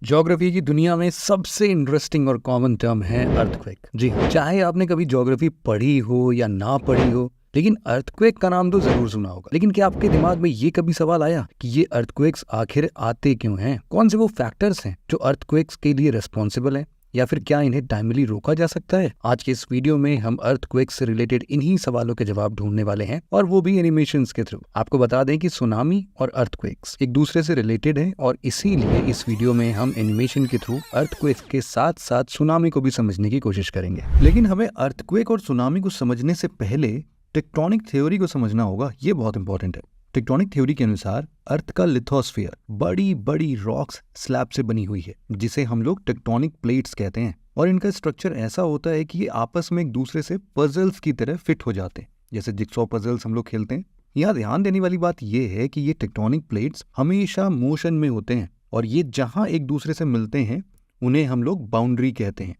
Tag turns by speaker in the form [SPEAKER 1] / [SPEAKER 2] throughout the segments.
[SPEAKER 1] Geography की दुनिया में सबसे इंटरेस्टिंग और कॉमन टर्म है अर्थक्वेक। जी हाँ, चाहे आपने कभी ज्योग्राफी पढ़ी हो या ना पढ़ी हो, लेकिन अर्थक्वेक का नाम तो जरूर सुना होगा। लेकिन क्या आपके दिमाग में ये कभी सवाल आया कि ये अर्थक्वेक्स आखिर आते क्यों हैं? कौन से वो फैक्टर्स हैं जो अर्थक्वेक्स के लिए रिस्पॉन्सिबल हैं? या फिर क्या इन्हें टाइमली रोका जा सकता है? आज के इस वीडियो में हम अर्थक्वेक से रिलेटेड इन्हीं सवालों के जवाब ढूंढने वाले हैं, और वो भी एनिमेशंस के थ्रू। आपको बता दें कि सुनामी और अर्थक्वेक्स एक दूसरे से रिलेटेड हैं, और इसीलिए इस वीडियो में हम एनिमेशन के थ्रू अर्थक्वेक के साथ साथ सुनामी को भी समझने की कोशिश करेंगे।
[SPEAKER 2] लेकिन हमें अर्थक्वेक और सुनामी को समझने से पहले टेक्टोनिक थ्योरी को समझना होगा। ये बहुत इंपॉर्टेंट है। टेक्टोनिक थ्योरी के अनुसार अर्थ का लिथोस्फीयर बड़ी बड़ी रॉक्स स्लैब से बनी हुई है, जिसे हम लोग टेक्टोनिक प्लेट्स कहते हैं। और इनका स्ट्रक्चर ऐसा होता है कि ये आपस में एक दूसरे से पजल्स की तरह फिट हो जाते हैं, जैसे जिक्सॉ पजल्स हम लोग खेलते हैं। यहाँ ध्यान देने वाली बात यह है कि ये टेक्टोनिक प्लेट्स हमेशा मोशन में होते हैं, और ये जहाँ एक दूसरे से मिलते हैं उन्हें हम लोग बाउंड्री कहते हैं।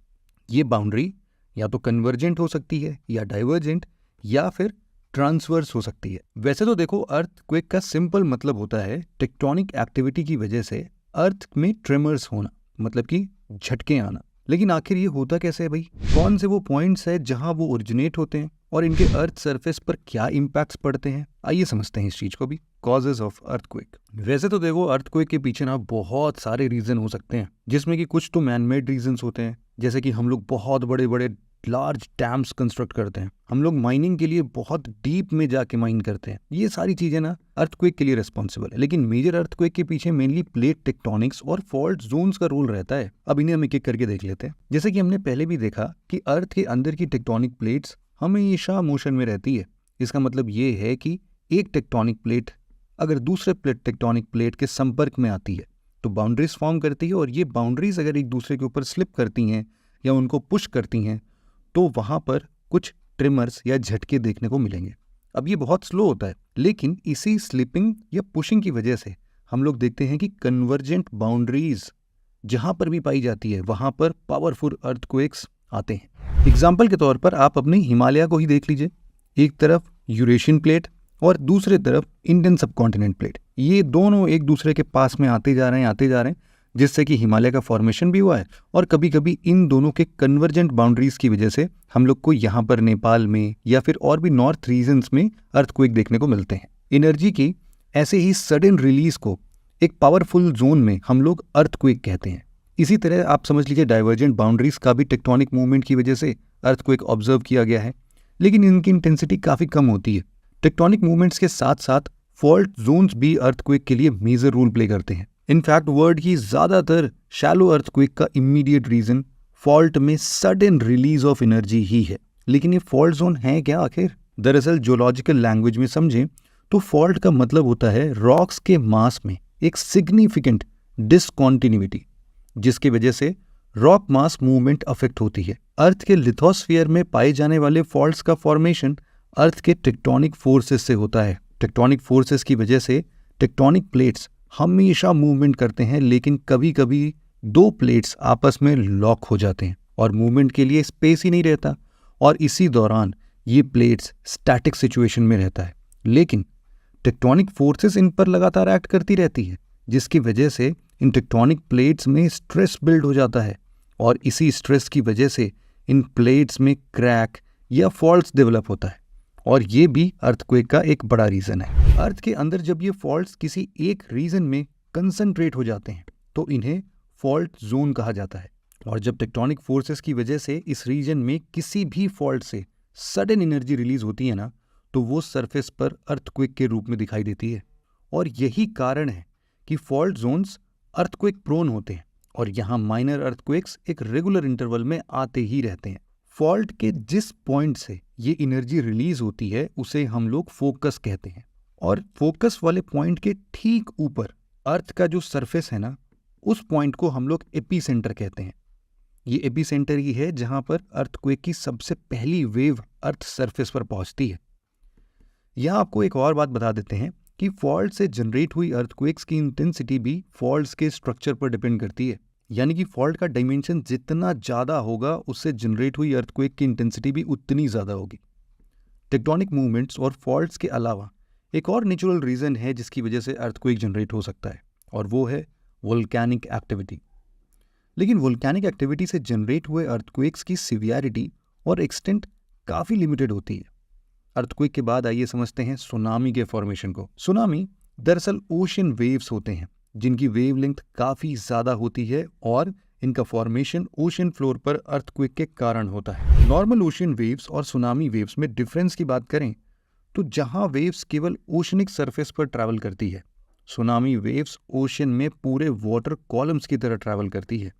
[SPEAKER 2] ये बाउंड्री या तो कन्वर्जेंट हो सकती है, या डाइवर्जेंट, या फिर ट्रांसवर्स हो सकती है। वैसे तो देखो, अर्थक्वेक का सिंपल मतलब होता है टेक्टोनिक एक्टिविटी की वजह से अर्थ में ट्रेमर्स होना, मतलब कि झटके आना। लेकिन आखिर ये होता कैसे है भाई? कौन से वो पॉइंट्स है जहां वो ओरिजिनेट होते हैं, और इनके अर्थ सरफेस पर क्या इम्पैक्ट्स पड़ते हैं? आइए समझते हैं इस चीज को भी। Causes of earthquake. वैसे तो देखो, अर्थक्वेक के पीछे ना बहुत सारे रीजन हो सकते हैं, जिसमें कि कुछ तो मैन मेड रीजंस होते हैं, जैसे कि हम लोग बहुत बड़े बड़े लार्ज डैम्स कंस्ट्रक्ट करते हैं, हम लोग माइनिंग के लिए बहुत डीप में जाके माइन करते हैं। ये सारी चीजें ना अर्थक्वेक के लिए रिस्पॉन्सिबल है। लेकिन मेजर अर्थक्वेक के पीछे मेनली प्लेट टेक्टोनिक्स और फॉल्ट जोन्स का रोल रहता है। अब इन्हें हम एक एक करके देख लेते हैं। जैसे कि हमने पहले भी देखा कि अर्थ के अंदर की टेक्टोनिक प्लेट्स हमेशा मोशन में रहती है। इसका मतलब ये है कि एक टेक्टोनिक प्लेट अगर दूसरे प्लेट टेक्टोनिक प्लेट के संपर्क में आती है तो बाउंड्रीज फॉर्म करती है, और ये बाउंड्रीज अगर एक दूसरे के ऊपर स्लिप करती हैं या उनको पुश करती हैं तो वहां पर कुछ ट्रिमर्स या झटके देखने को मिलेंगे। अब ये बहुत स्लो होता है, लेकिन इसी स्लिपिंग या पुशिंग की वजह से हम लोग देखते हैं कि कन्वर्जेंट बाउंड्रीज जहां पर भी पाई जाती है वहां पर पावरफुल अर्थक्वेक्स आते हैं। एग्जाम्पल के तौर पर आप अपने हिमालय को ही देख लीजिए। एक तरफ यूरेशियन प्लेट और दूसरे तरफ इंडियन सबकॉन्टिनेंट प्लेट, ये दोनों एक दूसरे के पास में आते जा रहे हैं, जिससे कि हिमालय का फॉर्मेशन भी हुआ है। और कभी कभी इन दोनों के कन्वर्जेंट बाउंड्रीज की वजह से हम लोग को यहाँ पर नेपाल में या फिर और भी नॉर्थ रीजन्स में अर्थक्वेक देखने को मिलते हैं। एनर्जी की ऐसे ही सडन रिलीज को एक पावरफुल जोन में हम लोग अर्थक्वेक कहते हैं। इसी तरह आप समझ लीजिए, डाइवर्जेंट बाउंड्रीज का भी टेक्टोनिक मूवमेंट की वजह से अर्थक्वेक ऑब्जर्व किया गया है, लेकिन इनकी इंटेंसिटी काफी कम होती है। टेक्टोनिक मूवमेंट्स के साथ साथ फॉल्ट जोन्स भी अर्थक्वेक के लिए मेजर रोल प्ले करते हैं। इनफैक्ट वर्ल्ड की ज्यादातर शैलो अर्थक्वेक का इमीडिएट रीजन फॉल्ट में सडन रिलीज ऑफ एनर्जी ही है। लेकिन ये फॉल्ट जोन है क्या आखिर? दरअसल जियोलॉजिकल लैंग्वेज में समझें तो फॉल्ट का मतलब होता है रॉक्स के मास में एक सिग्निफिकेंट डिसकॉन्टिन्यूटी, जिसकी वजह से रॉक मास मूवमेंट अफेक्ट होती है। अर्थ के लिथोस्फीयर में पाए जाने वाले फॉल्ट्स का फॉर्मेशन अर्थ के टेक्टोनिक फोर्सेस से होता है। टेक्टोनिक फोर्सेस की वजह से टेक्टोनिक प्लेट्स हमेशा मूवमेंट करते हैं, लेकिन कभी कभी दो प्लेट्स आपस में लॉक हो जाते हैं और मूवमेंट के लिए स्पेस ही नहीं रहता, और इसी दौरान ये प्लेट्स स्टैटिक सिचुएशन में रहता है। लेकिन टेक्टोनिक फोर्सेस इन पर लगातार एक्ट करती रहती है, जिसकी वजह से इन टेक्टोनिक प्लेट्स में स्ट्रेस बिल्ड हो जाता है, और इसी स्ट्रेस की वजह से इन प्लेट्स में क्रैक या फॉल्ट्स डेवलप होता है, और ये भी अर्थक्वेक का एक बड़ा रीजन है। अर्थ के अंदर जब ये फॉल्ट्स किसी एक रीजन में कंसंट्रेट हो जाते हैं तो इन्हें फॉल्ट जोन कहा जाता है। और जब टेक्टोनिक फोर्सेस की वजह से इस रीजन में किसी भी फॉल्ट से सडन एनर्जी रिलीज होती है ना, तो वो सरफेस पर अर्थक्वेक के रूप में दिखाई देती है। और यही कारण है कि फॉल्ट जोन्स अर्थक्वेक प्रोन होते हैं, और यहाँ माइनर अर्थक्वेक्स एक रेगुलर इंटरवल में आते ही रहते हैं। फॉल्ट के जिस पॉइंट से ये एनर्जी रिलीज होती है उसे हम लोग फोकस कहते हैं, और फोकस वाले पॉइंट के ठीक ऊपर अर्थ का जो सरफेस है ना, उस पॉइंट को हम लोग एपी सेंटर कहते हैं। ये एपी सेंटर ही है जहां पर अर्थक्वेक की सबसे पहली वेव अर्थ सरफेस पर पहुंचती है। यहां आपको एक और बात बता देते हैं कि फॉल्ट से जनरेट हुई अर्थक्वेक्स की इंटेंसिटी भी फॉल्ट्स के स्ट्रक्चर पर डिपेंड करती है। यानी कि फॉल्ट का डायमेंशन जितना ज्यादा होगा, उससे जनरेट हुई अर्थक्वेक की इंटेंसिटी भी उतनी ज्यादा होगी। टेक्टोनिक मूवमेंट्स और फॉल्ट्स के अलावा एक और नेचुरल रीजन है जिसकी वजह से अर्थक्वेक जनरेट हो सकता है, और वो है वोल्केनिक एक्टिविटी। लेकिन वोल्केनिक एक्टिविटी से जनरेट हुए अर्थक्वेक्स की सिवियरिटी और एक्सटेंट काफ़ी लिमिटेड होती है। अर्थक्वेक के बाद आइए समझते हैं सुनामी के फॉर्मेशन को। सुनामी दरअसल ओशन वेव्स होते हैं जिनकी वेवलेंथ काफ़ी ज़्यादा होती है और इनका फॉर्मेशन ओशन फ्लोर पर अर्थक्वेक के कारण होता है। नॉर्मल ओशन वेव्स और सुनामी वेव्स में डिफरेंस की बात करें तो जहां वेव्स केवल ओशनिक सरफेस पर ट्रैवल करती है, सुनामी वेव्स ओशन में पूरे वाटर कॉलम्स की तरह ट्रैवल करती है।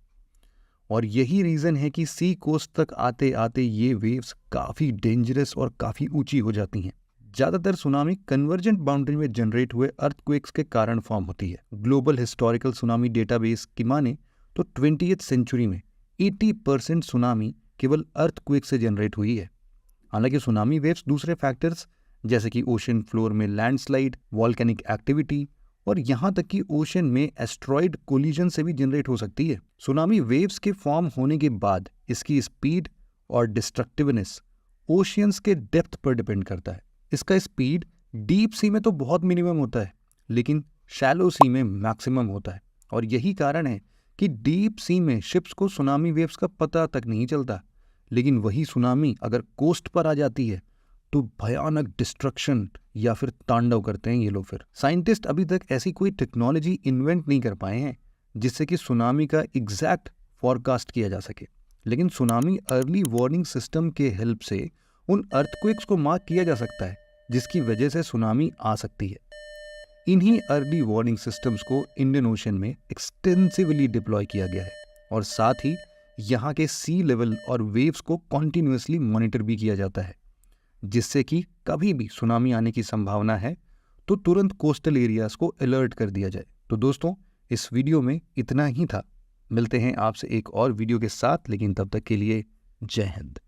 [SPEAKER 2] और यही रीज़न है कि सी कोस्ट तक आते आते ये वेव्स काफ़ी डेंजरस और काफ़ी ऊंची हो जाती हैं। ज़्यादातर सुनामी कन्वर्जेंट बाउंड्री में जनरेट हुए अर्थक्वेक्स के कारण फॉर्म होती है। ग्लोबल हिस्टोरिकल सुनामी डेटाबेस की माने तो 20th सेंचुरी में 80% सुनामी केवल अर्थक्वेक से जनरेट हुई है। हालांकि सुनामी वेव्स दूसरे फैक्टर्स जैसे कि ओशन फ्लोर में लैंडस्लाइड, वॉल्केनिक एक्टिविटी और यहाँ तक कि ओशन में एस्ट्रॉइड कोलिजन से भी जनरेट हो सकती है। सुनामी वेव्स के फॉर्म होने के बाद इसकी स्पीड और डिस्ट्रक्टिवनेस ओशियंस के डेप्थ पर डिपेंड करता है। इसका स्पीड डीप सी में तो बहुत मिनिमम होता है, लेकिन शैलो सी में मैक्सिमम होता है। और यही कारण है कि डीप सी में शिप्स को सुनामी वेव्स का पता तक नहीं चलता, लेकिन वही सुनामी अगर कोस्ट पर आ जाती है तो भयानक डिस्ट्रक्शन या फिर तांडव करते हैं ये लोग। फिर साइंटिस्ट अभी तक ऐसी कोई टेक्नोलॉजी इन्वेंट नहीं कर पाए हैं जिससे कि सुनामी का एग्जैक्ट फॉरकास्ट किया जा सके, लेकिन सुनामी अर्ली वार्निंग सिस्टम के हेल्प से उन अर्थक्वेक्स को मार्क किया जा सकता है जिसकी वजह से सुनामी आ सकती है। इन्हीं अर्ली वार्निंग सिस्टम्स को इंडियन ओशन में एक्सटेंसिवली डिप्लॉय किया गया है और साथ ही यहाँ के सी लेवल और वेव्स को कॉन्टिन्यूसली मॉनिटर भी किया जाता है, जिससे कि कभी भी सुनामी आने की संभावना है तो तुरंत कोस्टल एरियाज को अलर्ट कर दिया जाए। तो दोस्तों, इस वीडियो में इतना ही था। मिलते हैं आपसे एक और वीडियो के साथ, लेकिन तब तक के लिए जय हिंद।